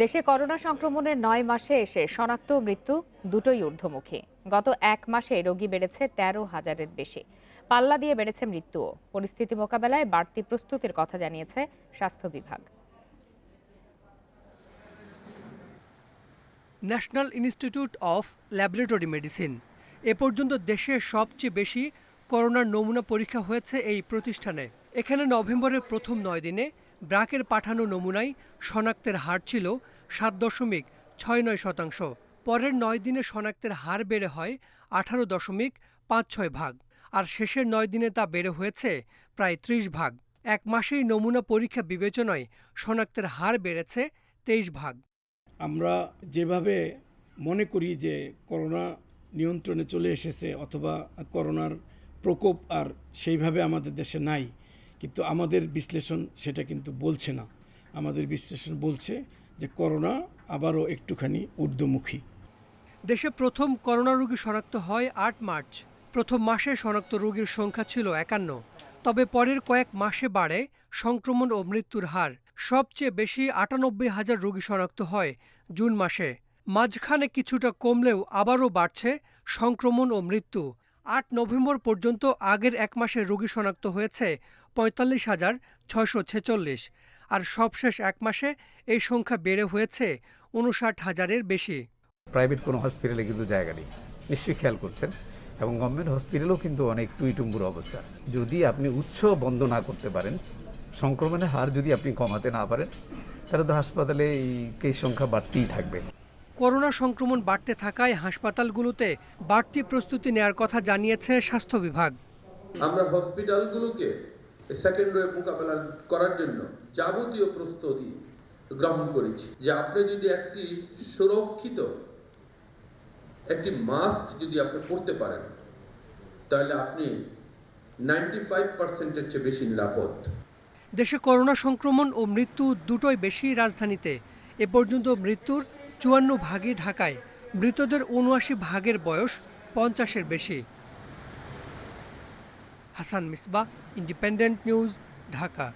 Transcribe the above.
দেশে করোনা সংক্রমণের ৯ মাসে এসে শনাক্ত মৃত্যু দুটোই ঊর্ধ্বমুখী। গত এক মাসে রোগী বেড়েছে ১৩,০০০-এর বেশি। পাল্লা দিয়ে বেড়েছে মৃত্যুও। পরিস্থিতি মোকাবেলায় বাড়তি প্রস্তুতির কথা জানিয়েছে স্বাস্থ্য বিভাগ। National institute of laboratory medicine এ পর্যন্ত দেশে সবচেয়ে বেশি করোনার নমুনা পরীক্ষা হয়েছে এই প্রতিষ্ঠানে। এখানে নভেম্বরের প্রথম ৯ দিনে ব্র্যাকের পাঠানো নমুনায় শনাক্তের হার ছিল ৭.৬৯%। পরের ৯ দিনে শনাক্তের হার বেড়ে হয় ১৮.৫৬%, আর শেষের ৯ দিনে তা বেড়ে হয়েছে প্রায় ৩০%। এক মাসেই নমুনা পরীক্ষা বিবেচনায় শনাক্তের হার বেড়েছে ২৩%। আমরা যেভাবে মনে করি যে করোনা নিয়ন্ত্রণে চলে এসেছে অথবা করোনার প্রকোপ আর সেইভাবে আমাদের দেশে নাই, কিন্তু আমাদের বিশ্লেষণ সেটা কিন্তু বলছে না। আমাদের বিশ্লেষণ বলছে যে করোনা আবারও একটুখানি ঊর্ধ্বমুখী। দেশে প্রথম করোনা রোগী শনাক্ত হয় ৮ মার্চ। প্রথম মাসে শনাক্ত রোগীর সংখ্যা ছিল ৫১, তবে পরের কয়েক মাসে বাড়ে সংক্রমণ ও মৃত্যুর হার। সবচেয়ে বেশি ৯৮,০০০ রোগী শনাক্ত হয় জুন মাসে। মাঝখানে কিছুটা কমলেও আবারও বাড়ছে সংক্রমণ ও মৃত্যু। ৮ নভেম্বর পর্যন্ত আগের এক মাসে রোগী শনাক্ত হয়েছে ৪৫,৬৪৬, আর সবশেষ এক মাসে এই সংখ্যা বেড়ে হয়েছে ৫৯,০০০-এর বেশি। প্রাইভেট কোনো হসপিটালে কিন্তু জায়গা নেই, নিশ্চয়ই খেয়াল করছেন, এবং গভর্নমেন্ট হসপিটালেও কিন্তু অনেক টুইটুম্বুর অবস্থা। যদি আপনি উৎস বন্ধ না করতে পারেন, সংক্রমণের হার যদি আপনি কমাতে না পারেন, তাহলে তো হাসপাতালে এই কেস সংখ্যা বাড়তেই থাকবে। করোনা সংক্রমণ বাড়তে থাকায় হাসপাতালগুলোতে বাড়তি প্রস্তুতি নেওয়ার কথা জানিয়েছে স্বাস্থ্য বিভাগ। আমরা হসপিটালগুলোকে সেকেন্ড ওয়েভ মোকাবেলা করার জন্য যাবতীয় প্রস্তুতি গ্রহণ করেছি। যে আপনি যদি একটি সুরক্ষিত একটি মাস্ক যদি আপনি পরতে পারেন, তাহলে আপনি 95%-এর চেয়ে বেশি নিরাপদ। দেশে করোনা সংক্রমণ ও মৃত্যু দুটোই বেশি রাজধানীতে। এ পর্যন্ত মৃত্যুর ৫৪ ঢাকায়। মৃতদের ৭৯ বয়স ৫০-এর বেশি। Hasan Misbah, independent news, Dhaka.